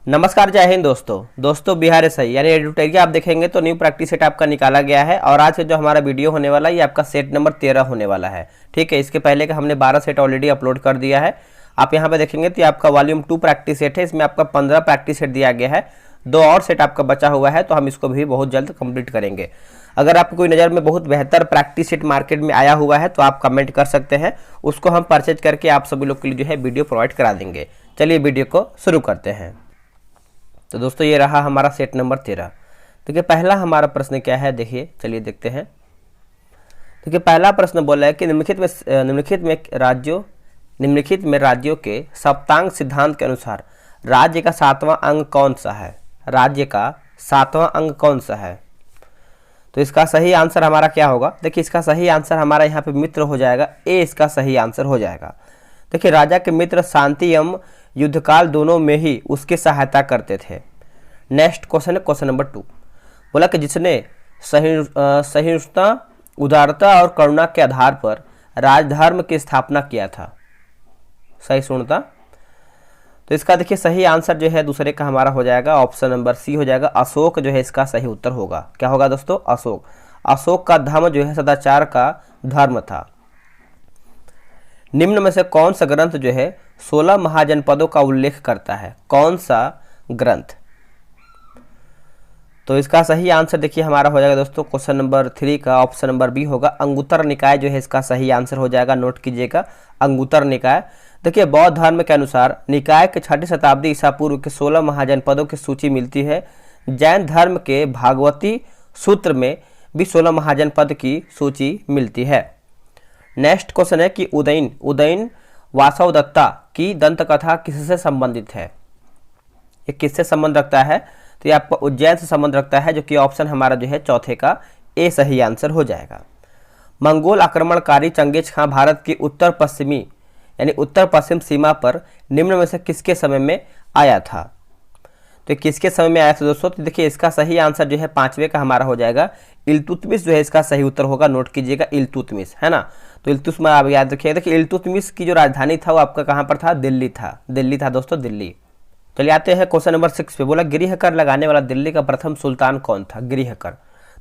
नमस्कार, जय हिंद दोस्तों बिहार सही यानी एडुटेरिया आप देखेंगे तो न्यू प्रैक्टिस सेट आपका निकाला गया है। और आज जो हमारा वीडियो होने वाला है ये आपका सेट नंबर 13 होने वाला है। ठीक है, इसके पहले का हमने 12 सेट ऑलरेडी अपलोड कर दिया है। आप यहाँ पे देखेंगे तो ये आपका वॉल्यूम 2 प्रैक्टिस सेट है। इसमें आपका 15 प्रैक्टिस सेट दिया गया है। 2 और सेट आपका बचा हुआ है, तो हम इसको भी बहुत जल्द कंप्लीट करेंगे। अगर आपको कोई नज़र में बहुत बेहतर प्रैक्टिस सेट मार्केट में आया हुआ है तो आप कमेंट कर सकते हैं, उसको हम परचेज करके आप सभी लोग के लिए जो है वीडियो प्रोवाइड करा देंगे। चलिए वीडियो को शुरू करते हैं। तो दोस्तों ये रहा हमारा सेट नंबर 13। देखिए पहला हमारा प्रश्न क्या है, देखिए चलिए देखते हैं। देखिए पहला प्रश्न बोला है कि निम्नलिखित में राज्यों के सप्तांग सिद्धांत के अनुसार राज्य का 7वां अंग कौन सा है। राज्य का 7वां अंग कौन सा है? तो इसका सही आंसर हमारा क्या होगा? देखिए इसका सही आंसर हमारा यहाँ पे मित्र हो जाएगा। ए इसका सही आंसर हो जाएगा। देखिए राजा के मित्र शांति एवं युद्धकाल दोनों में ही उसकी सहायता करते थे। नेक्स्ट क्वेश्चन है क्वेश्चन नंबर 2। बोला कि जिसने सहिष्णुता, उदारता और करुणा के आधार पर राजधर्म की स्थापना किया था। सहिष्णुता, तो इसका देखिए सही आंसर जो है दूसरे का हमारा हो जाएगा ऑप्शन नंबर सी हो जाएगा। अशोक जो है इसका सही उत्तर होगा। क्या होगा दोस्तों? अशोक। अशोक का धर्म जो है सदाचार का धर्म था। निम्न में से कौन सा ग्रंथ जो है 16 महाजनपदों का उल्लेख करता है? कौन सा ग्रंथ? तो इसका सही आंसर देखिए हमारा हो जाएगा दोस्तों क्वेश्चन नंबर 3 का ऑप्शन नंबर बी होगा। अंगुत्तर निकाय जो है इसका सही आंसर हो जाएगा। नोट कीजिएगा, अंगुत्तर निकाय। देखिए बौद्ध धर्म के अनुसार निकाय के 6ठी शताब्दी ईसा पूर्व के 16 महाजनपदों की सूची मिलती है। जैन धर्म के भागवती सूत्र में भी 16 महाजनपद की सूची मिलती है। नेक्स्ट क्वेश्चन है कि उदयन वासवदत्ता की दंतकथा किससे संबंधित है? ये किससे संबंध रखता है? तो ये आपका उज्जैन से संबंध रखता है, जो कि ऑप्शन हमारा जो है चौथे का ए सही आंसर हो जाएगा। मंगोल आक्रमणकारी चंगेज खां भारत की उत्तर पश्चिम सीमा पर निम्न में से किसके समय में आया था? तो किसके समय में आया था दोस्तों? तो देखिए इसका सही आंसर जो है 5वें का हमारा हो जाएगा। इल्तुतमिश जो है इसका सही उत्तर होगा। नोट कीजिएगा, इल्तुतमिश है ना। तो इल्तुतमिश आप याद रखिएगा। देखिए इल्तुतमिश की जो राजधानी था वो आपका कहाँ पर था? दिल्ली था दोस्तों, दिल्ली। चलिए आते हैं क्वेश्चन नंबर 6 पे। बोला गृह कर लगाने वाला दिल्ली का प्रथम सुल्तान कौन था? गृह कर।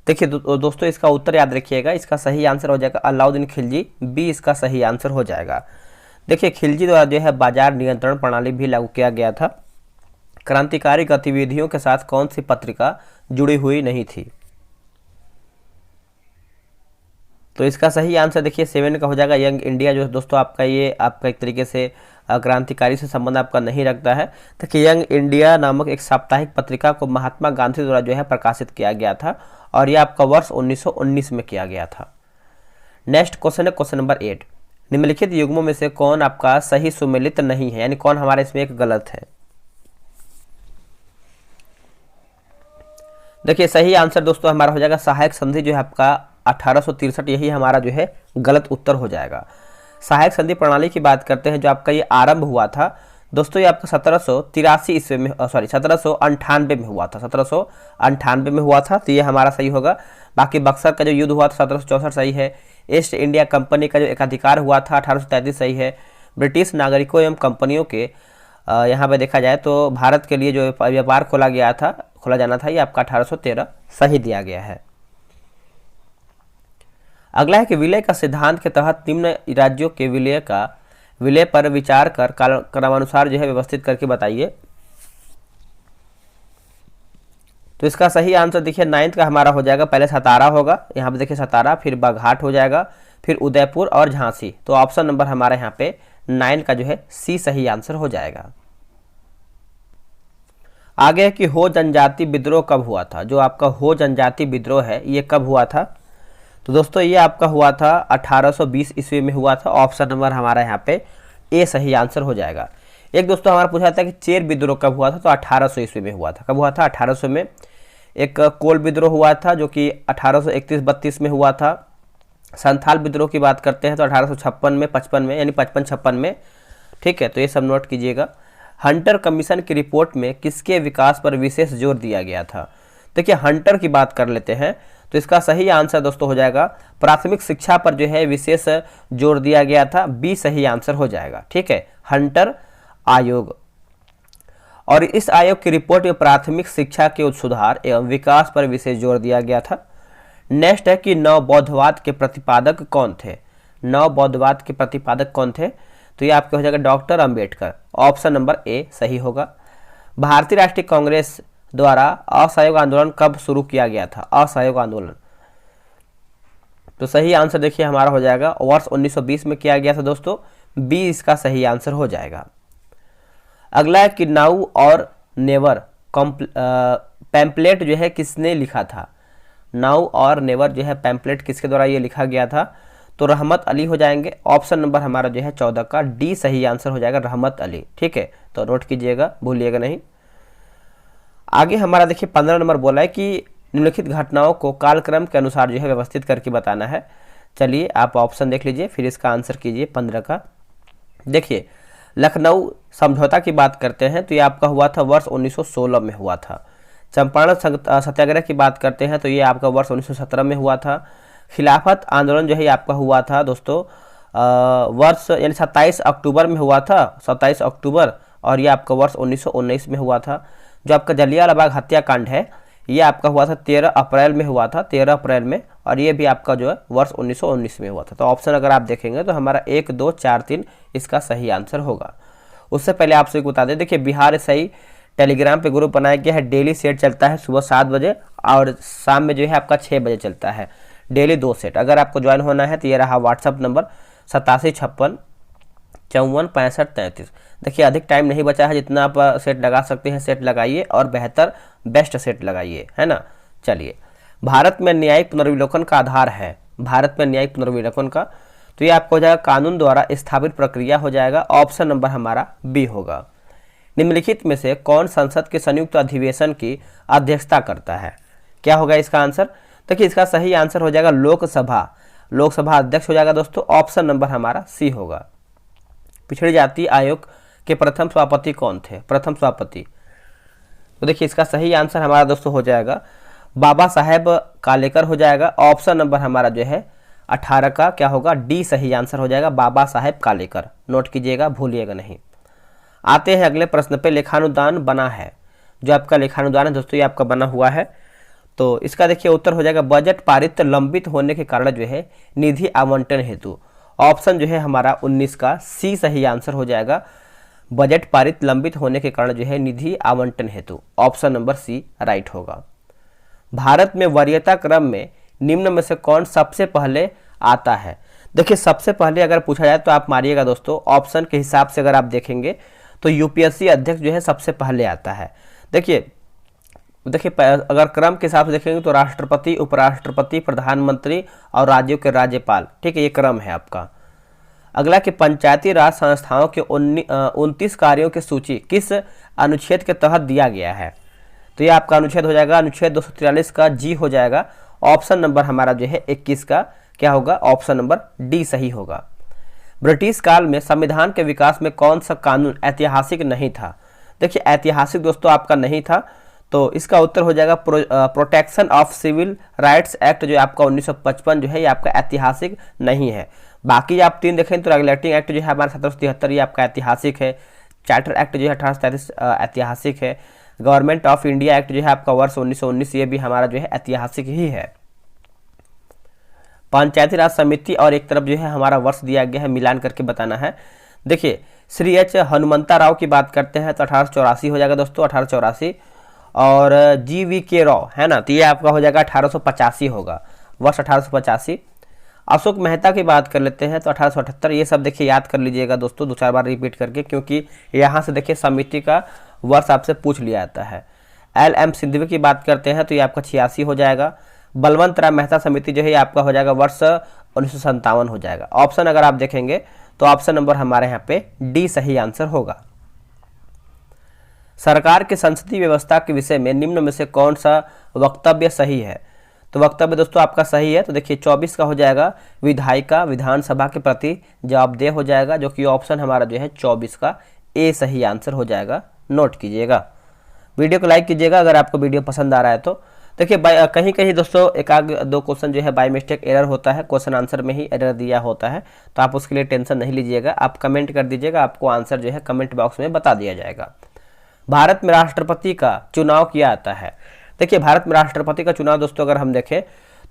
देखिए दोस्तों इसका उत्तर याद रखिएगा। इसका सही आंसर हो जाएगा अलाउद्दीन खिलजी। बी इसका सही आंसर हो जाएगा। देखिए खिलजी द्वारा जो है बाजार नियंत्रण प्रणाली भी लागू किया गया था। क्रांतिकारी गतिविधियों के साथ कौन सी पत्रिका जुड़ी हुई नहीं थी? तो इसका सही आंसर देखिए 7 का हो जाएगा यंग इंडिया। जो दोस्तों आपका एक तरीके से क्रांतिकारी से संबंध आपका नहीं रखता है। देखिए यंग इंडिया नामक एक साप्ताहिक पत्रिका को महात्मा गांधी द्वारा जो है प्रकाशित किया गया था, और यह आपका वर्ष 1919 में किया गया था। नेक्स्ट क्वेश्चन है क्वेश्चन नंबर 8। निम्नलिखित युग्मों में से कौन आपका सही सुमेलित नहीं है, यानी कौन हमारे इसमें एक गलत है? देखिए सही आंसर दोस्तों हमारा हो जाएगा सहायक संधि जो है आपका 1863। यही हमारा जो है गलत उत्तर हो जाएगा। सहायक संधि प्रणाली की बात करते हैं, जो आपका ये आरंभ हुआ था दोस्तों, ये आपका 1793 ईस्वी में 1798 में हुआ था। 1798 में हुआ था, तो ये हमारा सही होगा। बाकी बक्सर का जो युद्ध हुआ था 1764 सही है। ईस्ट इंडिया कंपनी का जो एकाधिकार हुआ था 1833 सही है। ब्रिटिश नागरिकों एवं कंपनियों के यहाँ पे देखा जाए तो भारत के लिए जो व्यापार खोला जाना था, ये आपका 1813 सही दिया गया है। अगला है कि विलय का सिद्धांत के तहत निम्न राज्यों के विलय पर विचार कर क्रमानुसार जो है व्यवस्थित करके बताइए। तो इसका सही आंसर देखिए 9th का हमारा हो जाएगा। पहले सतारा होगा, यहाँ पे देखिए सतारा, फिर बाघाट हो जाएगा, फिर उदयपुर और झांसी। तो ऑप्शन नंबर हमारा यहाँ पे 9 का जो है सी सही आंसर हो जाएगा। आगे है कि हो जनजाति विद्रोह कब हुआ था? जो आपका हो जनजाति विद्रोह है ये कब हुआ था? तो दोस्तों ये आपका हुआ था 1820 ईस्वी में हुआ था। ऑप्शन नंबर हमारा यहाँ पे ए सही आंसर हो जाएगा। एक दोस्तों हमारा पूछा था कि चेर विद्रोह कब हुआ था? तो 1800 ईस्वी में हुआ था। कब हुआ था? 1800 में। एक कोल विद्रोह हुआ था जो कि 1831-32 में हुआ था। संथाल विद्रोह की बात करते हैं तो 1856 में, 55 में, यानी 55-56 में। ठीक है, तो ये सब नोट कीजिएगा। हंटर कमीशन की रिपोर्ट में किसके विकास पर विशेष जोर दिया गया था? देखिए हंटर की बात कर लेते हैं, तो इसका सही आंसर दोस्तों हो जाएगा प्राथमिक शिक्षा पर जो है विशेष जोर दिया गया था। बी सही आंसर हो जाएगा। ठीक है, हंटर आयोग। और इस आयोग की रिपोर्ट में प्राथमिक शिक्षा के सुधार एवं विकास पर विशेष जोर दिया गया था। नेक्स्ट है कि नवबौद्धवाद के प्रतिपादक कौन थे। नवबौद्धवाद के प्रतिपादक कौन थे, तो ये आपके हो जाएगा doctor Ambedkar. Option number A सही होगा। भारतीय राष्ट्रीय कांग्रेस द्वारा असहयोग आंदोलन कब शुरू किया गया था। असहयोग आंदोलन, तो सही आंसर देखिए हमारा हो जाएगा वर्ष 1920 में किया गया था दोस्तों। बी इसका सही आंसर हो जाएगा। अगला है कि नाउ और नेवर पैम्पलेट जो है किसने लिखा था। नाउ और नेवर जो है पैम्पलेट किसके द्वारा ये लिखा गया था, तो रहमत अली हो जाएंगे। ऑप्शन नंबर हमारा जो है 14 का डी सही आंसर हो जाएगा, रहमत अली। ठीक है, तो नोट कीजिएगा, भूलिएगा नहीं। आगे हमारा देखिए 15 नंबर बोला है कि निम्नलिखित घटनाओं को कालक्रम के अनुसार जो है व्यवस्थित करके बताना है। चलिए आप ऑप्शन देख लीजिए, फिर इसका आंसर कीजिए 15 का। देखिए लखनऊ समझौता की बात करते हैं तो ये आपका हुआ था वर्ष 1916 में हुआ था। चंपारण सत्याग्रह की बात करते हैं तो ये आपका वर्ष 1917 में हुआ था। खिलाफत आंदोलन जो है आपका हुआ था दोस्तों वर्ष यानी 27 अक्टूबर में हुआ था, 27 अक्टूबर, और ये आपका वर्ष 1919 में हुआ था। जो आपका जलियांवाला बाग हत्याकांड है ये आपका हुआ था 13 अप्रैल में हुआ था, 13 अप्रैल में, और ये भी आपका जो है वर्ष 1919 में हुआ था। तो ऑप्शन अगर आप देखेंगे तो हमारा 1, 2, 4, 3 इसका सही आंसर होगा। उससे पहले आपसे बता दें, देखिए बिहार सही टेलीग्राम पे ग्रुप बनाया गया है। डेली सेट चलता है सुबह 7 बजे और शाम में जो है आपका 6 बजे चलता है, डेली 2 सेट। अगर आपको ज्वाइन होना है तो ये रहा व्हाट्सअप नंबर 8756546533। देखिए अधिक टाइम नहीं बचा है, जितना आप सेट लगा सकते हैं सेट लगाइए और बेहतर बेस्ट सेट लगाइए, है ना। चलिए, भारत में न्यायिक पुनर्विलोकन का आधार है। भारत में न्यायिक पुनर्विलोकन का, तो ये आपको हो जाएगा कानून द्वारा स्थापित प्रक्रिया हो जाएगा। ऑप्शन नंबर हमारा बी होगा। निम्नलिखित में से कौन संसद के संयुक्त अधिवेशन की अध्यक्षता करता है। क्या होगा इसका आंसर, देखिए इसका सही आंसर हो जाएगा लोकसभा। लोकसभा अध्यक्ष हो जाएगा दोस्तों। ऑप्शन नंबर हमारा सी होगा। पिछड़ी जाति आयोग के प्रथम सभापति कौन थे। प्रथम सभापति, तो देखिए इसका सही आंसर हमारा दोस्तों हो जाएगा बाबा साहेब कालेकर हो जाएगा। ऑप्शन नंबर हमारा जो है 18 का क्या होगा, डी सही आंसर हो जाएगा, बाबा साहेब कालेकर। नोट कीजिएगा, भूलिएगा नहीं। आते हैं अगले प्रश्न पे। लेखानुदान बना है, जो आपका लेखानुदान है दोस्तों ये आपका बना हुआ है, तो इसका देखिए उत्तर हो जाएगा बजट पारित लंबित होने के कारण जो है निधि आवंटन हेतु। ऑप्शन जो है हमारा 19 का सी सही आंसर हो जाएगा, बजट पारित लंबित होने के कारण जो है निधि आवंटन हेतु। ऑप्शन नंबर सी राइट होगा। भारत में वरीयता क्रम में निम्न में से कौन सबसे पहले आता है। देखिए सबसे पहले अगर पूछा जाए तो आप मारिएगा दोस्तों, ऑप्शन के हिसाब से अगर आप देखेंगे तो यूपीएससी अध्यक्ष जो है सबसे पहले आता है। देखिए अगर क्रम के हिसाब से देखेंगे तो राष्ट्रपति, उपराष्ट्रपति, प्रधानमंत्री और राज्यों के राज्यपाल, ठीक है, ये क्रम है आपका। अगला कि पंचायती राज संस्थाओं के 29 कार्यों की सूची किस अनुच्छेद के तहत दिया गया है। तो ये आपका अनुच्छेद हो जाएगा अनुच्छेद 243 का जी हो जाएगा। ऑप्शन नंबर हमारा जो है 21 का क्या होगा, ऑप्शन नंबर डी सही होगा। ब्रिटिश काल में संविधान के विकास में कौन सा कानून ऐतिहासिक नहीं था। देखिए ऐतिहासिक दोस्तों आपका नहीं था, तो इसका उत्तर हो जाएगा protection of civil rights act जो आपका 1955 जो है ये आपका ऐतिहासिक नहीं है। बाकी आप 3 देखें तो रेगुलेटिंग एक्ट जो है हमारा 1773 ये आपका ऐतिहासिक है। चार्टर एक्ट जो है 1833 ऐतिहासिक है। गवर्नमेंट ऑफ इंडिया एक्ट जो है आपका वर्ष 1919 ये भी हमारा जो है ऐतिहासिक ही है। पंचायती राज समिति और एक तरफ जो है हमारा वर्ष दिया गया है, मिलान करके बताना है। देखिए श्री एच हनुमंता राव की बात करते हैं तो 1884 हो जाएगा दोस्तों, 1884। और GV राव है ना, तो ये आपका हो जाएगा 1885 होगा, वर्ष 1885। अशोक मेहता की बात कर लेते हैं तो 1878। ये सब देखिए याद कर लीजिएगा दोस्तों 2-4 बार रिपीट करके, क्योंकि यहाँ से देखिए समिति का वर्ष आपसे पूछ लिया जाता है। LM सिंधवी की बात करते हैं तो ये आपका 86 हो जाएगा। बलवंत राय मेहता समिति जो है आपका हो जाएगा वर्ष 1957 हो जाएगा। ऑप्शन अगर आप देखेंगे तो ऑप्शन नंबर हमारे यहाँ पे डी सही आंसर होगा। सरकार के संसदीय व्यवस्था के विषय में निम्न में से कौन सा वक्तव्य सही है। तो वक्तव्य दोस्तों आपका सही है, तो देखिए 24 का हो जाएगा विधायिका विधानसभा के प्रति जवाबदेह हो जाएगा, जो कि ऑप्शन हमारा जो है 24 का ए सही आंसर हो जाएगा। नोट कीजिएगा, वीडियो को लाइक कीजिएगा अगर आपको वीडियो पसंद आ रहा है तो। देखिए कहीं कहीं दोस्तों 1-2 क्वेश्चन जो है बाय मिस्टेक एरर होता है, क्वेश्चन आंसर में ही एरर दिया होता है, तो आप उसके लिए टेंशन नहीं लीजिएगा। आप कमेंट कर दीजिएगा, आपको आंसर जो है कमेंट बॉक्स में बता दिया जाएगा। भारत में राष्ट्रपति का चुनाव किया जाता है? देखिए भारत में राष्ट्रपति का चुनाव दोस्तों अगर हम देखें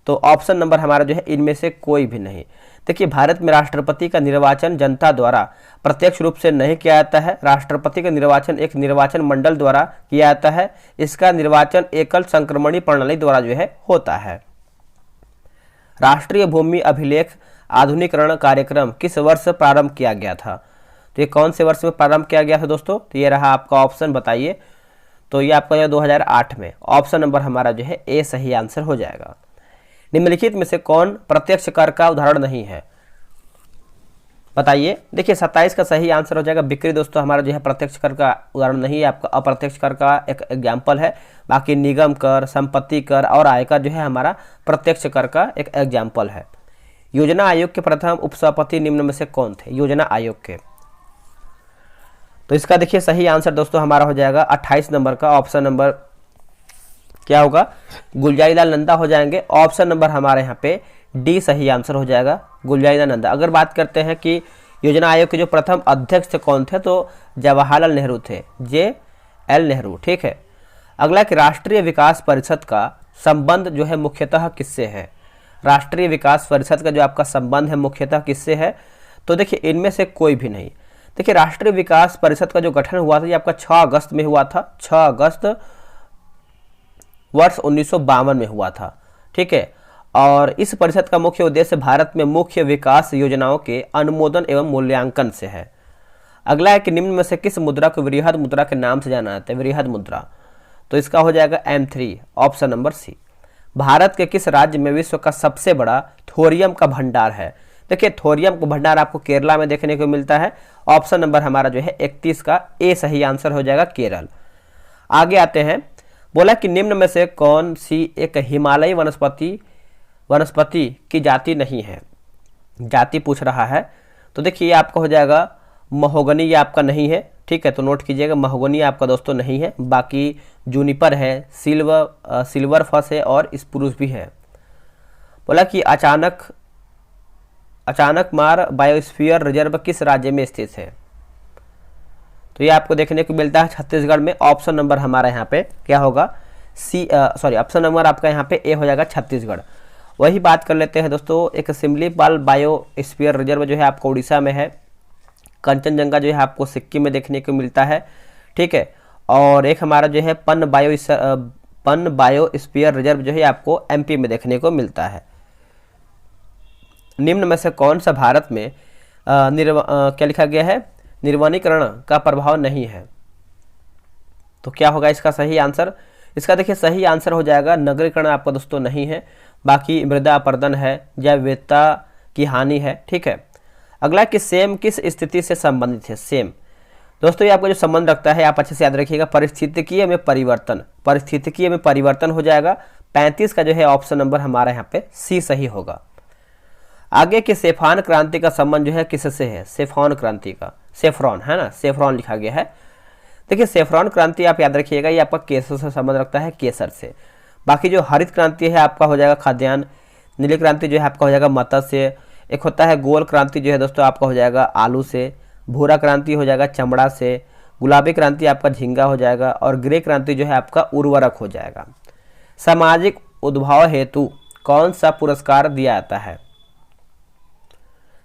तो ऑप्शन नंबर हमारा जो है इनमें से कोई भी नहीं। देखिए भारत में राष्ट्रपति का निर्वाचन जनता द्वारा प्रत्यक्ष रूप से नहीं किया जाता है। राष्ट्रपति का निर्वाचन एक निर्वाचन मंडल द्वारा किया जाता है। इसका निर्वाचन एकल संक्रमणी प्रणाली द्वारा जो है होता है। राष्ट्रीय भूमि अभिलेख आधुनिकीकरण कार्यक्रम किस वर्ष प्रारंभ किया गया था? तो ये कौन से वर्ष में प्रारंभ किया गया था दोस्तों? तो ये रहा आपका ऑप्शन, बताइए। तो ये आपका 2008 में। ऑप्शन नंबर हमारा जो है ए सही आंसर हो जाएगा। निम्नलिखित में से कौन प्रत्यक्ष कर का उदाहरण नहीं है? बताइए। देखिए 27 का सही आंसर हो जाएगा बिक्री। दोस्तों हमारा जो है प्रत्यक्ष कर का उदाहरण नहीं है, आपका अप्रत्यक्ष कर का एक एग्जाम्पल है। बाकी निगम कर, संपत्ति कर और आयकर जो है हमारा प्रत्यक्ष कर का एक एग्जाम्पल है। योजना आयोग के प्रथम उपसभापति निम्न में से कौन थे? योजना आयोग के। तो इसका देखिए सही आंसर दोस्तों हमारा हो जाएगा 28 नंबर का। ऑप्शन नंबर क्या होगा? गुलजारीलाल नंदा हो जाएंगे। ऑप्शन नंबर हमारे यहाँ पे डी सही आंसर हो जाएगा, गुलजारीलाल नंदा। अगर बात करते हैं कि योजना आयोग के जो प्रथम अध्यक्ष कौन थे, तो जवाहरलाल नेहरू थे, JL नेहरू। ठीक है। अगला कि राष्ट्रीय विकास परिषद का संबंध जो है मुख्यतः किससे है? राष्ट्रीय विकास परिषद का जो आपका संबंध है मुख्यतः किससे है? तो देखिए इनमें से कोई भी नहीं। देखिए राष्ट्रीय विकास परिषद का जो गठन हुआ था ये आपका 6 अगस्त में हुआ था। 6 अगस्त वर्ष 1952 में हुआ था। ठीक है। और इस परिषद का मुख्य उद्देश्य भारत में मुख्य विकास योजनाओं के अनुमोदन एवं मूल्यांकन से है। अगला है कि निम्न में से किस मुद्रा को वृहद मुद्रा के नाम से जाना जाता है? वृहद मुद्रा। तो इसका हो जाएगा M3, ऑप्शन नंबर सी। भारत के किस राज्य में विश्व का सबसे बड़ा थोरियम का भंडार है? देखिए थोरियम का भंडार आपको केरला में देखने को मिलता है। ऑप्शन नंबर हमारा जो है 31 का ए सही आंसर हो जाएगा, केरल। आगे आते हैं। बोला कि निम्न में से कौन सी एक हिमालयी वनस्पति की जाति नहीं है? जाति पूछ रहा है। तो देखिए ये आपका हो जाएगा महोगनी, ये आपका नहीं है। ठीक है, तो नोट कीजिएगा महोगनी आपका दोस्तों नहीं है। बाकी जूनिपर है, सिल्वर फस है और स्प्रूस भी है। बोला कि अचानक मार बायोस्फीयर रिजर्व किस राज्य में स्थित है? तो ये आपको देखने को मिलता है छत्तीसगढ़ में। ऑप्शन नंबर हमारा यहाँ पे क्या होगा? ऑप्शन नंबर आपका यहाँ पे ए हो जाएगा, छत्तीसगढ़। वही बात कर लेते हैं दोस्तों। एक सिमलीपाल बायोस्फीयर रिजर्व जो है आपको उड़ीसा में है। कंचनजंगा जो है आपको सिक्किम में देखने को मिलता है। ठीक है। और एक हमारा जो है पन बायोस्फीयर रिजर्व जो है आपको MP में देखने को मिलता है। निम्न में से कौन सा भारत में क्या लिखा गया है? निर्वनीकरण का प्रभाव नहीं है। तो क्या होगा इसका सही आंसर? इसका देखिए सही आंसर हो जाएगा नगरीकरण आपका दोस्तों नहीं है। बाकी मृदा अपरदन है, जैव विविधता की हानि है। ठीक है। अगला कि सेम किस स्थिति से संबंधित है? सेम दोस्तों ये आपका जो संबंध रखता है आप अच्छे से याद रखिएगा, पारिस्थितिकीय में परिवर्तन। पारिस्थितिकीय में परिवर्तन हो जाएगा। 35 का जो है ऑप्शन नंबर हमारा यहाँ पे सी सही होगा। आगे के सेफान क्रांति का संबंध जो है किससे है? सेफान क्रांति का, सेफ्रॉन है ना, सेफ्रॉन लिखा गया है। देखिए सेफ्रॉन क्रांति आप याद रखिएगा, ये आपका केसर से संबंध रखता है, केसर से। बाकी जो हरित क्रांति है आपका हो जाएगा खाद्यान्न। नीली क्रांति जो है आपका हो जाएगा मत्स्य। एक होता है गोल क्रांति जो है दोस्तों आपका हो जाएगा आलू से। भूरा क्रांति हो जाएगा चमड़ा से। गुलाबी क्रांति आपका झींगा हो जाएगा। और ग्रे क्रांति जो है आपका उर्वरक हो जाएगा। सामाजिक उद्भाव हेतु कौन सा पुरस्कार दिया जाता है?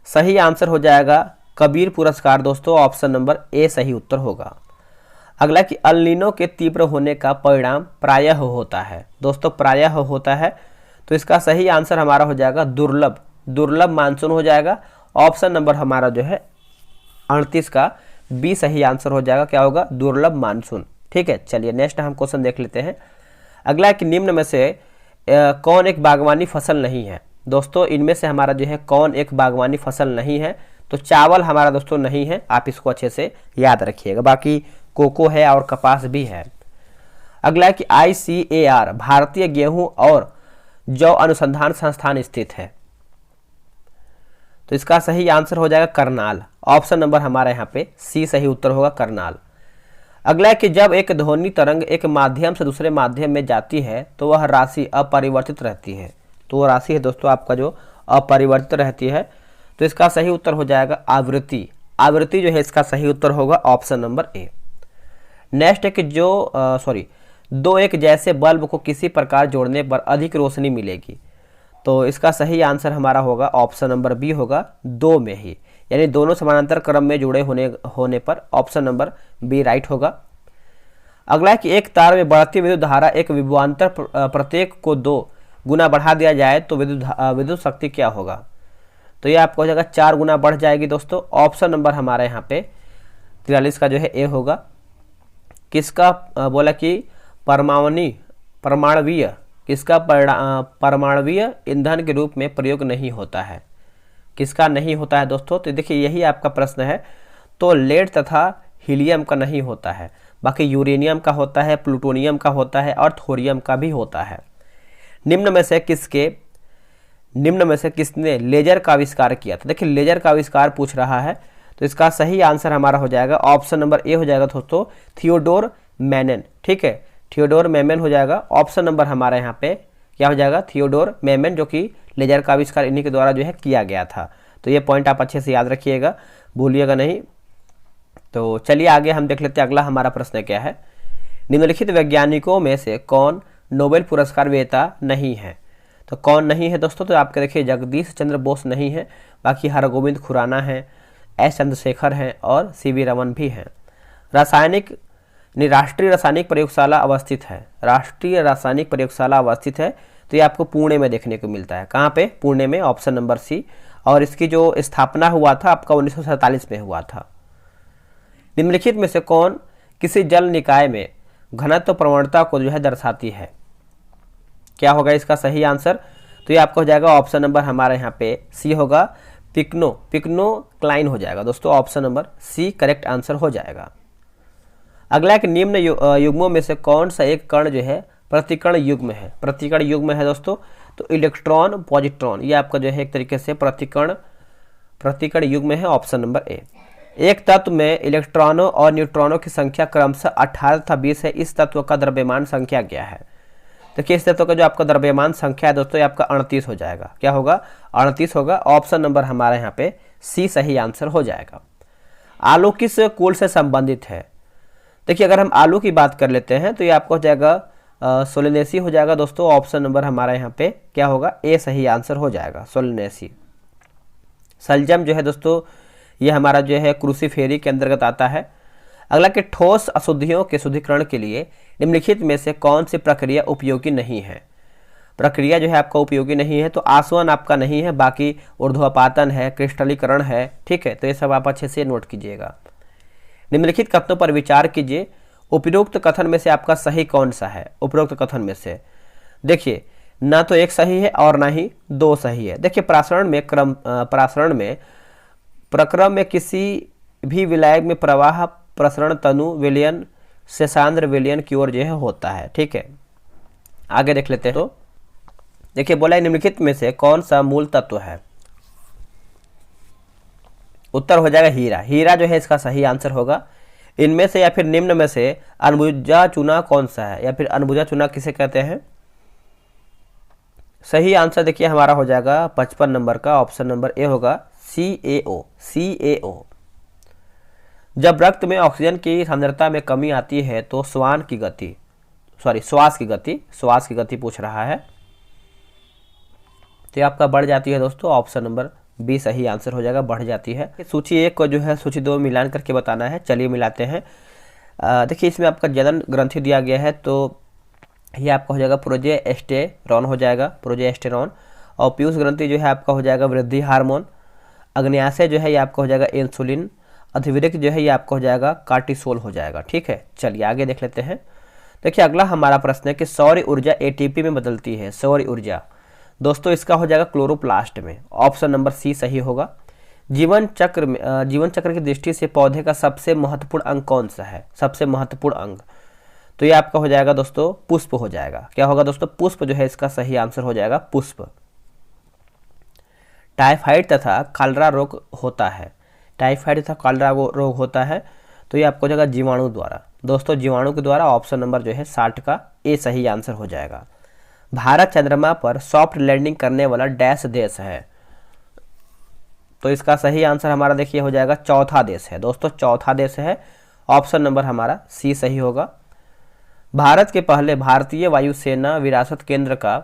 सही आंसर हो जाएगा कबीर पुरस्कार दोस्तों। ऑप्शन नंबर ए सही उत्तर होगा। अगला कि अल नीनो के तीव्र होने का परिणाम प्रायः होता है। दोस्तों प्रायः होता है, तो इसका सही आंसर हमारा हो जाएगा दुर्लभ मानसून हो जाएगा। ऑप्शन नंबर हमारा जो है 38 का बी सही आंसर हो जाएगा। क्या होगा? दुर्लभ मानसून। ठीक है, चलिए नेक्स्ट हम क्वेश्चन देख लेते हैं। अगला कि निम्न में से कौन एक बागवानी फसल नहीं है? दोस्तों इनमें से हमारा जो है कौन एक बागवानी फसल नहीं है? तो चावल हमारा दोस्तों नहीं है, आप इसको अच्छे से याद रखिएगा। बाकी कोको है और कपास भी है। अगला है कि ICAR भारतीय गेहूं और जौ अनुसंधान संस्थान स्थित है। तो इसका सही आंसर हो जाएगा करनाल। ऑप्शन नंबर हमारा यहाँ पे सी सही उत्तर होगा, करनाल। अगला है कि जब एक ध्वनि तरंग एक माध्यम से दूसरे माध्यम में जाती है तो वह राशि अपरिवर्तित रहती है। तो वो राशि है दोस्तों आपका जो अपरिवर्तित रहती है। तो इसका सही उत्तर हो जाएगा आवृत्ति। आवृत्ति जो है इसका सही उत्तर होगा ऑप्शन नंबर ए। नेक्स्ट है कि दो एक जैसे बल्ब को किसी प्रकार जोड़ने पर अधिक रोशनी मिलेगी। तो इसका सही आंसर हमारा होगा ऑप्शन नंबर बी होगा, दो में ही, यानी दोनों समानांतर क्रम में जुड़े होने पर ऑप्शन नंबर बी राइट होगा। अगला है कि एक तार में बढ़ती विद्युत धारा एक विभवांतर प्रत्येक को 2 गुना बढ़ा दिया जाए तो विद्युत शक्ति क्या होगा। तो ये आपको हो जाएगा 4 गुना बढ़ जाएगी दोस्तों। ऑप्शन नंबर हमारे यहाँ पे 43 का जो है ए होगा। किसका बोला कि परमाणवीय किसका परमाणवीय ईंधन के रूप में प्रयोग नहीं होता है, किसका नहीं होता है दोस्तों। तो देखिए यही आपका प्रश्न है। तो लेड तथा हीलियम का नहीं होता है, बाकी यूरेनियम का होता है, प्लूटोनियम का होता है और थोरियम का भी होता है। निम्न में से किसने लेजर का आविष्कार किया था। देखिए लेजर का आविष्कार पूछ रहा है, तो इसका सही आंसर हमारा हो जाएगा ऑप्शन नंबर ए हो जाएगा दोस्तों, थियोडोर मैमन। ठीक है, थियोडोर मैमन हो जाएगा। ऑप्शन नंबर हमारे यहाँ पे क्या हो जाएगा, थियोडोर मैमन, जो कि लेजर का आविष्कार इन्हीं के द्वारा जो है किया गया था। तो ये पॉइंट आप अच्छे से याद रखिएगा, भूलिएगा नहीं। तो चलिए आगे हम देख लेते हैं अगला हमारा प्रश्न क्या है। निम्नलिखित वैज्ञानिकों में से कौन नोबेल पुरस्कार विजेता नहीं है। तो कौन नहीं है दोस्तों, तो आपके देखिए जगदीश चंद्र बोस नहीं है, बाकी हरगोविंद खुराना है, एस चंद्रशेखर हैं और सीवी रमन भी हैं। राष्ट्रीय रासायनिक प्रयोगशाला अवस्थित है, राष्ट्रीय रासायनिक प्रयोगशाला अवस्थित है, तो ये आपको पुणे में देखने को मिलता है। कहाँ पे, पुणे में, ऑप्शन नंबर सी। और इसकी जो स्थापना हुआ था आपका 1947 में हुआ था। निम्नलिखित में से कौन किसी जल निकाय में घनत्व प्रवणता को जो है दर्शाती है, क्या होगा इसका सही आंसर। तो ये आपको हो जाएगा ऑप्शन नंबर हमारे यहाँ पे सी होगा, पिक्नोक्लाइन हो जाएगा दोस्तों। Option number C correct answer हो जाएगा। अगला एक निम्न युग्मों में से कौन सा एक कण जो है प्रतिकण युग्म है। प्रतिकण युग्म है दोस्तों, तो इलेक्ट्रॉन पॉजिट्रॉन, ये आपका जो है एक तरीके से प्रतिकण युग्म है। Option number A. एक तत्व में इलेक्ट्रॉनों और न्यूट्रॉनों की संख्या क्रमशः 18 तथा 20 है, इस तत्व का द्रव्यमान संख्या क्या है। देखिए इस तत्व का जो आपका द्रव्यमान संख्या है दोस्तों, ये आपका 38 हो जाएगा। क्या होगा, 38 होगा। ऑप्शन नंबर हमारे यहाँ पे सी सही आंसर हो जाएगा। आलू किस कुल से संबंधित है। देखिए अगर हम आलू की बात कर लेते हैं तो ये आपको हो जाएगा सोलेनेसी हो जाएगा दोस्तों। ऑप्शन नंबर हमारे यहाँ पे क्या होगा, ए सही आंसर हो जाएगा, सोलेनेसी। सल्जम जो है दोस्तों, ये हमारा जो है क्रूसीफेरी के अंतर्गत आता है। अगला कि ठोस अशुद्धियों के शुद्धिकरण के लिए निम्नलिखित में से कौन सी प्रक्रिया उपयोगी नहीं है। प्रक्रिया जो है आपका उपयोगी नहीं है, तो आसवन आपका नहीं है, बाकी ऊर्ध्वपातन है, क्रिस्टलीकरण है। ठीक है, तो ये सब आप अच्छे से नोट कीजिएगा। निम्नलिखित कथनों पर विचार कीजिए, उपरोक्त कथन में से आपका सही कौन सा है। उपरोक्त कथन में से देखिए ना तो एक सही है और ना ही दो सही है। देखिए प्रक्रम में किसी भी विलायक में प्रवाह प्रसरण तनु विलयन से सांद्र विलयन की ओर जो है होता है। ठीक है, आगे देख लेते हैं। तो देखिए बोला निम्नलिखित में से कौन सा मूल तत्व है। उत्तर हो जाएगा हीरा। हीरा जो है इसका सही आंसर होगा। इनमें से या फिर निम्न में से अनबुझा चूना कौन सा है, या फिर अनबुझा चूना किसे कहते हैं। सही आंसर देखिए हमारा हो जाएगा 55 नंबर का, ऑप्शन नंबर ए होगा, CaO। जब रक्त में ऑक्सीजन की सांद्रता में कमी आती है तो श्वास की गति पूछ रहा है, तो आपका बढ़ जाती है दोस्तों। ऑप्शन नंबर बी सही आंसर हो जाएगा, बढ़ जाती है। सूची 1 को जो है सूची 2 मिलान करके बताना है। चलिए मिलाते हैं। देखिए इसमें आपका जनन ग्रंथि दिया गया है, तो ये आपका हो जाएगा प्रोजेस्टेरॉन हो जाएगा, प्रोजेस्टेरॉन। और पीयूष ग्रंथि जो है आपका हो जाएगा वृद्धि हार्मोन। अग्न्याशय जो है ये आपका हो जाएगा इंसुलिन। अधिवृक्क जो है ये आपका हो जाएगा कार्टिसोल हो जाएगा। ठीक है, चलिए आगे देख लेते हैं। देखिए अगला हमारा प्रश्न है कि सौर ऊर्जा एटीपी में बदलती है। सौर ऊर्जा दोस्तों इसका हो जाएगा क्लोरोप्लास्ट में। ऑप्शन नंबर सी सही होगा। जीवन चक्र की दृष्टि से पौधे का सबसे महत्वपूर्ण अंग कौन सा है। सबसे महत्वपूर्ण अंग, तो ये आपका हो जाएगा दोस्तों पुष्प हो जाएगा। क्या होगा दोस्तों, पुष्प जो है इसका सही आंसर हो जाएगा, पुष्प। टाइफाइड तथा कॉलरा रोग होता है। टाइफाइड तथा कॉलरा रोग होता है, तो ये आपको हो जाएगा जीवाणु द्वारा। दोस्तों जीवाणु के द्वारा। ऑप्शन नंबर जो है 60 का ए सही आंसर हो जाएगा। भारत चंद्रमा पर सॉफ्ट लैंडिंग करने वाला डैश देश है, तो इसका सही आंसर हमारा देखिए हो जाएगा चौथा देश है दोस्तों, चौथा देश है। ऑप्शन नंबर हमारा सी सही होगा। भारत के पहले भारतीय वायुसेना विरासत केंद्र का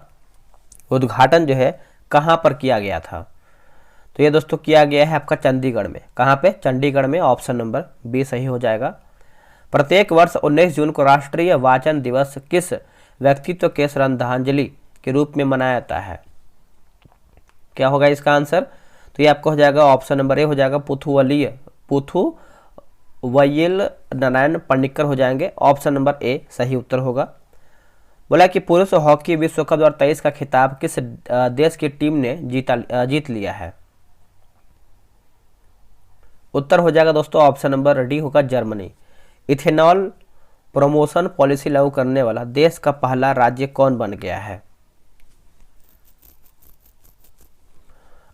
उद्घाटन जो है कहाँ पर किया गया था? तो ये दोस्तों किया गया है आपका चंडीगढ़ में। कहाँ पे? चंडीगढ़ में। ऑप्शन नंबर बी सही हो जाएगा। प्रत्येक वर्ष 19 जून को राष्ट्रीय वाचन दिवस किस व्यक्तित्व के श्रद्धांजलि के रूप में मनाया जाता है? क्या होगा इसका आंसर? तो ये आपका हो जाएगा ऑप्शन नंबर ए हो जाएगा, पुथुवैयल नारायण पनिक्कर हो जाएंगे। ऑप्शन नंबर ए सही उत्तर होगा। बोला कि पुरुष हॉकी विश्व कप 2023 का खिताब किस देश की टीम ने जीत लिया है? उत्तर हो जाएगा दोस्तों ऑप्शन नंबर डी होगा, जर्मनी। इथेनॉल प्रमोशन पॉलिसी लागू करने वाला देश का पहला राज्य कौन बन गया है?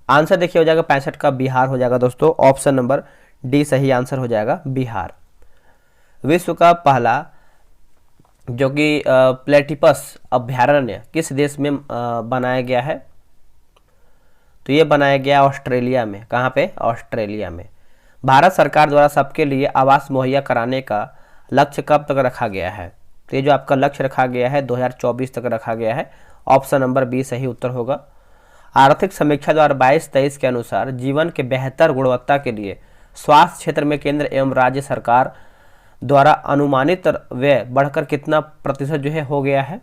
आंसर देखिए हो जाएगा 65 का बिहार हो जाएगा दोस्तों। ऑप्शन नंबर डी सही आंसर हो जाएगा, बिहार। विश्व का पहला जो कि प्लेटिपस अभ्यारण्य किस देश में बनाया गया है? तो ये बनाया गया ऑस्ट्रेलिया में। कहाँ पे? ऑस्ट्रेलिया में। भारत सरकार द्वारा सबके लिए आवास मुहैया कराने का लक्ष्य कब तक रखा गया है? तो ये जो आपका लक्ष्य रखा गया है 2024 तक रखा गया है। ऑप्शन नंबर बी सही उत्तर होगा। आर्थिक समीक्षा 2022-23 के अनुसार जीवन के बेहतर गुणवत्ता के लिए स्वास्थ्य क्षेत्र में केंद्र एवं राज्य सरकार द्वारा अनुमानित व्यय बढ़कर कितना प्रतिशत जो है हो गया है?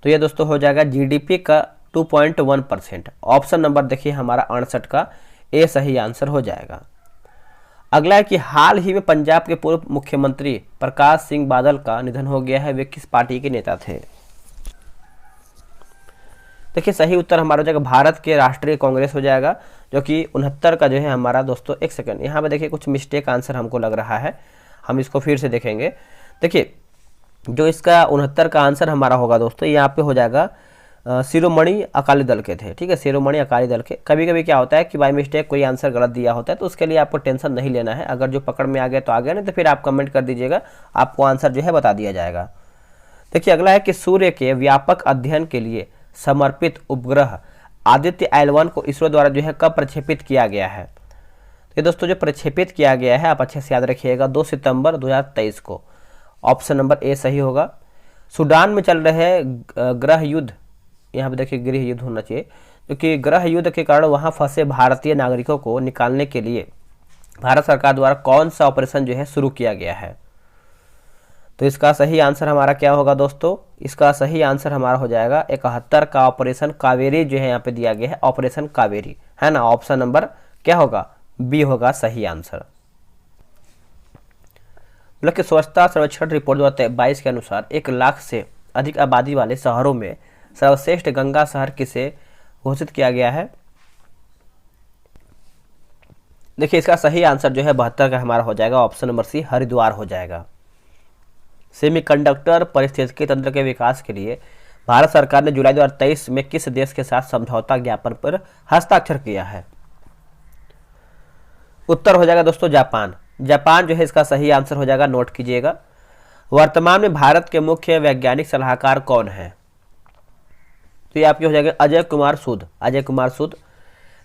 तो ये दोस्तों हो जाएगा जीडीपी का 2.1%। ऑप्शन नंबर देखिए हमारा 68 का ए सही आंसर हो जाएगा। अगला है कि हाल ही में पंजाब के पूर्व मुख्यमंत्री प्रकाश सिंह बादल का निधन हो गया है, वे किस पार्टी के नेता थे? देखिए सही उत्तर हमारा हो जाएगा भारत के राष्ट्रीय कांग्रेस हो जाएगा, जो कि 69 का जो है हमारा दोस्तों। एक सेकंड, यहाँ पे देखिए कुछ मिस्टेक आंसर हमको लग रहा है, हम इसको फिर से देखेंगे। देखिए जो इसका 69 का आंसर हमारा होगा दोस्तों, यहाँ पे हो जाएगा शिरोमणि अकाली दल के थे। ठीक है, शिरोमणि अकाली दल के। कभी कभी क्या होता है कि बाय मिस्टेक कोई आंसर गलत दिया होता है, तो उसके लिए आपको टेंशन नहीं लेना है। अगर जो पकड़ में आ गया तो आ गया, नहीं तो फिर आप कमेंट कर दीजिएगा, आपको आंसर जो है बता दिया जाएगा। देखिए अगला है कि सूर्य के व्यापक अध्ययन के लिए समर्पित उपग्रह आदित्य L1 को इसरो द्वारा जो है कब प्रक्षेपित किया गया है? तो ये दोस्तों जो प्रक्षेपित किया गया है आप अच्छे से याद रखिएगा 2 सितंबर 2023 को। ऑप्शन नंबर ए सही होगा। सूडान में चल रहे गृह युद्ध, यहाँ पे देखिए गृह युद्ध होना चाहिए, क्योंकि गृह युद्ध के कारण वहाँ फंसे भारतीय नागरिकों को निकालने के लिए भारत सरकार द्वारा कौन सा ऑपरेशन जो है शुरू किया गया है? तो इसका सही आंसर हमारा क्या होगा दोस्तों? इसका सही आंसर हमारा हो जाएगा 71 का ऑपरेशन कावेरी जो है यहाँ पे दिया गया है, ऑपरेशन कावेरी है ना। ऑप्शन नंबर क्या होगा? बी होगा सही आंसर। मतलब कि स्वच्छता सर्वेक्षण रिपोर्ट 2022 के अनुसार 1 लाख से अधिक आबादी वाले शहरों में सर्वश्रेष्ठ गंगा शहर किसे घोषित किया गया है? देखिए इसका सही आंसर जो है 72 का हमारा हो जाएगा। ऑप्शन नंबर सी हरिद्वार हो जाएगा। सेमीकंडक्टर पारिस्थितिकी तंत्र के विकास के लिए भारत सरकार ने जुलाई 2023 में किस देश के साथ समझौता ज्ञापन पर हस्ताक्षर किया है? उत्तर हो जाएगा दोस्तों जापान। जापान जो है इसका सही आंसर हो जाएगा, नोट कीजिएगा। वर्तमान में भारत के मुख्य वैज्ञानिक सलाहकार कौन है? तो ये आपके हो जाएगा अजय कुमार सूद। अजय कुमार सूद।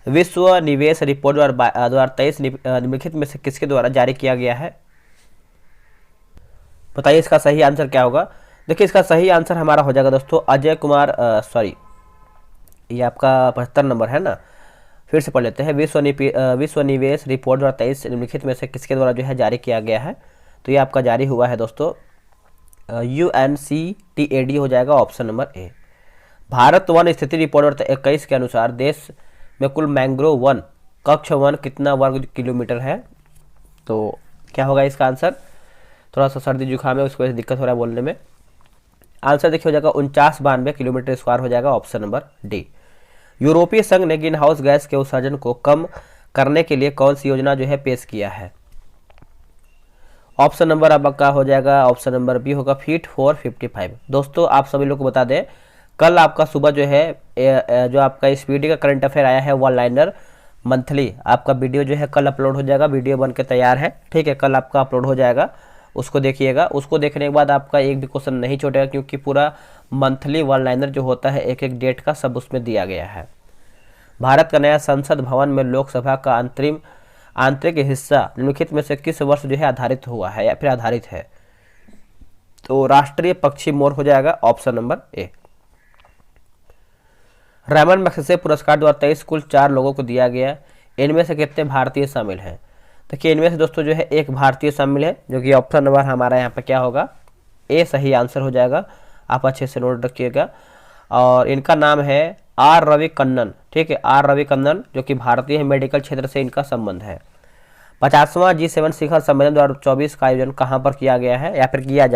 विश्व निवेश रिपोर्ट 2023 निम्नलिखित में से किसके द्वारा जारी किया गया है? बताइए इसका सही आंसर क्या होगा? देखिए इसका सही आंसर हमारा हो जाएगा दोस्तों अजय कुमार ये आपका 75 नंबर है ना, फिर से पढ़ लेते हैं। विश्व निवेश रिपोर्ट 2023 निम्नलिखित में से किसके द्वारा जो है जारी किया गया है? तो ये आपका जारी हुआ है दोस्तों UNCTAD हो जाएगा। Option number A. Bharat one स्थिति रिपोर्ट 2021 के अनुसार देश में कुल मैंग्रोव वन कक्ष वन कितना वर्ग किलोमीटर है? तो क्या होगा इसका आंसर? थोड़ा सा सर्दी जुकाम है, उसकी वजह से दिक्कत हो रहा है बोलने में। आंसर देखिए हो जाएगा 4992 किलोमीटर स्क्वायर हो जाएगा। Option number D. यूरोपीय संघ ने ग्रीन हाउस गैस के उत्सर्जन को कम करने के लिए कौन सी योजना जो है पेश किया है? ऑप्शन नंबर आपका हो जाएगा, ऑप्शन नंबर बी होगा फिट फॉर 55। दोस्तों आप सभी लोग को बता दें, कल आपका सुबह जो है जो आपका इस वीडियो का करंट अफेयर आया है वन लाइनर मंथली, आपका वीडियो जो है कल अपलोड हो जाएगा। वीडियो बन के तैयार है, ठीक है, कल आपका अपलोड हो जाएगा, उसको देखिएगा। उसको देखने के बाद आपका एक भी क्वेश्चन नहीं छूटेगा, क्योंकि पूरा मंथली वन लाइनर जो होता है एक एक डेट का सब उसमें दिया गया है। भारत का नया संसद भवन में लोकसभा का आंतरिक हिस्सा निम्नलिखित में से किस वर्ष जो है आधारित हुआ है या फिर आधारित है? तो राष्ट्रीय पक्षी मोर हो जाएगा option number A. Ramon Magsaysay पुरस्कार 2023 कुल 4 लोगों को दिया गया, इनमें से कितने भारतीय शामिल हैं? देखिए इनमें से दोस्तों जो है एक भारतीय शामिल है, जो कि ऑप्शन नंबर हमारा यहाँ पे क्या होगा, ए सही आंसर हो जाएगा। आप अच्छे से नोट रखिएगा। और इनका नाम है आर रवि कन्नन। ठीक है, आर रवि कन्नन जो कि भारतीय मेडिकल क्षेत्र से इनका संबंध है। 50वां G7 शिखर सम्मेलन 2024 का आयोजन कहाँ पर किया गया है या फिर किया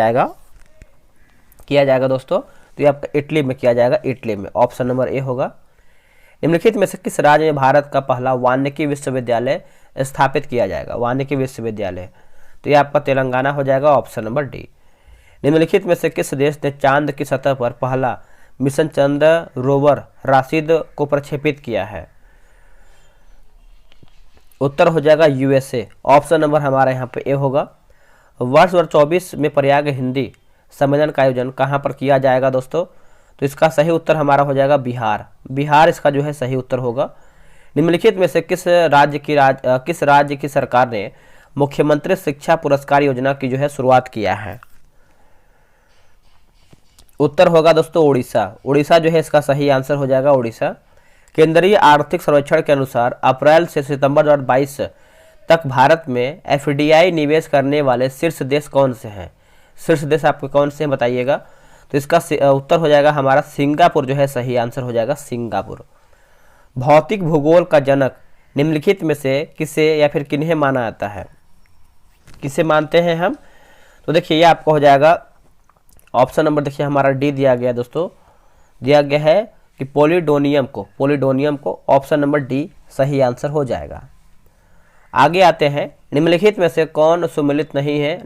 जाएगा दोस्तों? तो ये आपका इटली में किया जाएगा, इटली में। ऑप्शन नंबर ए होगा। निम्नलिखित में से किस राज्य में भारत का पहला वानिकी विश्वविद्यालय स्थापित किया जाएगा? वानिकी विश्वविद्यालय, तो ये आपका तेलंगाना हो जाएगा। Option number D. निम्नलिखित में से किस देश ने चांद की सतह पर पहला मिशन चंद्र रोवर राशिद को प्रक्षेपित किया है? उत्तर हो जाएगा यूएसए। ऑप्शन नंबर हमारा यहाँ पे ए होगा। वर्ष 2024 में प्रयाग हिंदी सम्मेलन का आयोजन कहाँ पर किया जाएगा दोस्तों? तो इसका सही उत्तर हमारा हो जाएगा बिहार। बिहार इसका जो है सही उत्तर होगा। निम्नलिखित में से किस राज्य की सरकार ने मुख्यमंत्री शिक्षा पुरस्कार योजना की जो है शुरुआत किया है? उत्तर होगा दोस्तों उड़ीसा। उड़ीसा जो है इसका सही आंसर हो जाएगा, उड़ीसा। केंद्रीय आर्थिक सर्वेक्षण के अनुसार अप्रैल से सितंबर 2022 तक भारत में एफडीआई निवेश करने वाले शीर्ष देश कौन से हैं? शीर्ष देश आपके कौन से हैं बताइएगा? तो इसका उत्तर हो जाएगा हमारा सिंगापुर जो है सही आंसर हो जाएगा, सिंगापुर। भौतिक भूगोल का जनक निम्नलिखित में से किसे या फिर किन्हें माना जाता है? किसे मानते हैं हम? तो देखिए ये आपको हो जाएगा ऑप्शन नंबर, देखिए हमारा डी दिया गया दोस्तों, दिया गया है कि पोलिडोनियम को ऑप्शन नंबर डी सही आंसर हो जाएगा। आगे आते हैं। निम्नलिखित में से कौन सुमेलित नहीं है?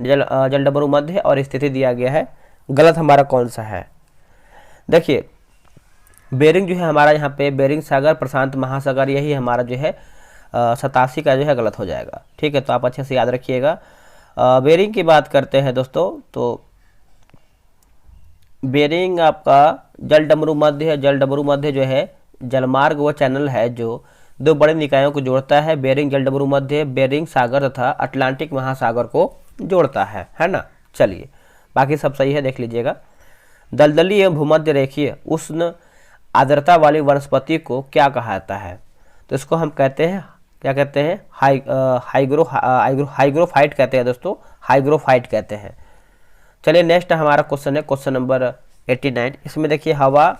जलडमरू मध्य और स्थिति दिया गया है, गलत हमारा कौन सा है? देखिए बेरिंग जो है हमारा यहाँ पे बेरिंग सागर, प्रशांत महासागर, यही हमारा जो है 87 का जो है गलत हो जाएगा। ठीक है, तो आप अच्छे से याद रखिएगा। बेरिंग की बात करते हैं दोस्तों, तो बेरिंग आपका जलडमरू मध्य है। जलडमरू मध्य जो है जलमार्ग वो चैनल है जो 2 बड़े निकायों को जोड़ता है। बेरिंग जलडमरू मध्य बेरिंग सागर तथा अटलांटिक महासागर को जोड़ता है ना। चलिए बाकी सब सही है, देख लीजिएगा। दलदली एवं भूमध्य रेखीय उष्ण आर्द्रता वाली वनस्पति को क्या कहा जाता है? तो इसको हम कहते हैं, क्या कहते हैं? हाइग्रोफाइट कहते हैं दोस्तों, हाइग्रोफाइट कहते हैं। चलिए नेक्स्ट हमारा क्वेश्चन है क्वेश्चन नंबर 89। इसमें देखिए हवा,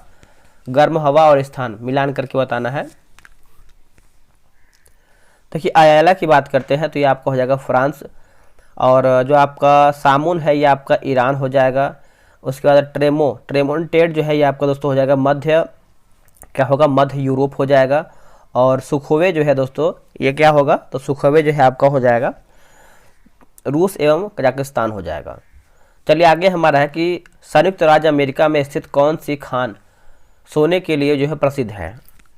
गर्म हवा और स्थान मिलान करके बताना है। देखिए अयाला की बात करते हैं तो ये आपका हो जाएगा फ्रांस, और जो आपका सामुन है ये आपका ईरान हो जाएगा। उसके बाद ट्रेमोंटेड जो है ये आपका दोस्तों हो जाएगा मध्य यूरोप हो जाएगा। और सुखोवे जो है दोस्तों ये क्या होगा? तो सुखोवे जो है आपका हो जाएगा रूस एवं कजाकिस्तान हो जाएगा। चलिए आगे हमारा है कि संयुक्त राज्य अमेरिका में स्थित कौन सी खान सोने के लिए जो है प्रसिद्ध है?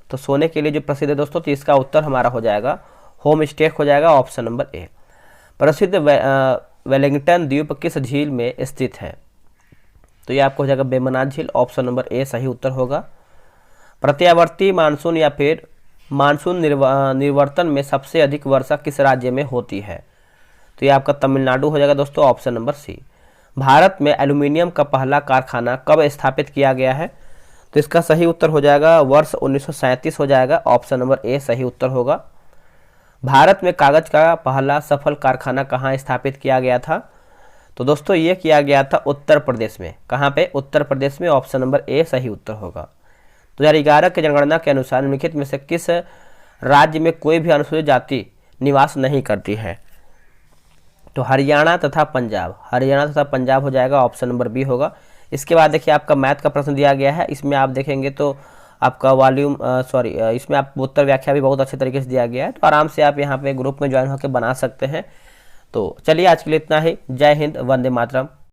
तो सोने के लिए जो प्रसिद्ध है दोस्तों, तो इसका उत्तर हमारा हो जाएगा होम स्टेक हो जाएगा। Option number A. प्रसिद्ध वेलिंगटन द्वीप किस झील में स्थित है? तो ये आपको हो जाएगा बेमनाथ झील। ऑप्शन नंबर ए सही उत्तर होगा। प्रत्यावर्ती मानसून या फिर मानसून निर्वर्तन में सबसे अधिक वर्षा किस राज्य में होती है? तो ये आपका तमिलनाडु हो जाएगा दोस्तों। ऑप्शन नंबर सी। भारत में एल्यूमिनियम का पहला कारखाना कब स्थापित किया गया है? तो इसका सही उत्तर हो जाएगा वर्ष 1937 हो जाएगा। ऑप्शन नंबर ए सही उत्तर होगा। भारत में कागज का पहला सफल कारखाना कहाँ स्थापित किया गया था? तो दोस्तों ये किया गया था उत्तर प्रदेश में। कहाँ पे? उत्तर प्रदेश में। ऑप्शन नंबर ए सही उत्तर होगा। 2011 की जनगणना के अनुसार निम्नलिखित में से किस राज्य में कोई भी अनुसूचित जाति निवास नहीं करती है? तो हरियाणा तथा पंजाब हो जाएगा। ऑप्शन नंबर बी होगा। इसके बाद देखिए आपका मैथ का प्रश्न दिया गया है। इसमें आप देखेंगे तो आपका इसमें आप उत्तर व्याख्या भी बहुत अच्छे तरीके से दिया गया है, तो आराम से आप यहाँ पे ग्रुप में ज्वाइन होकर बना सकते हैं। तो चलिए आज के लिए इतना ही। जय हिंद, वंदे मातरम।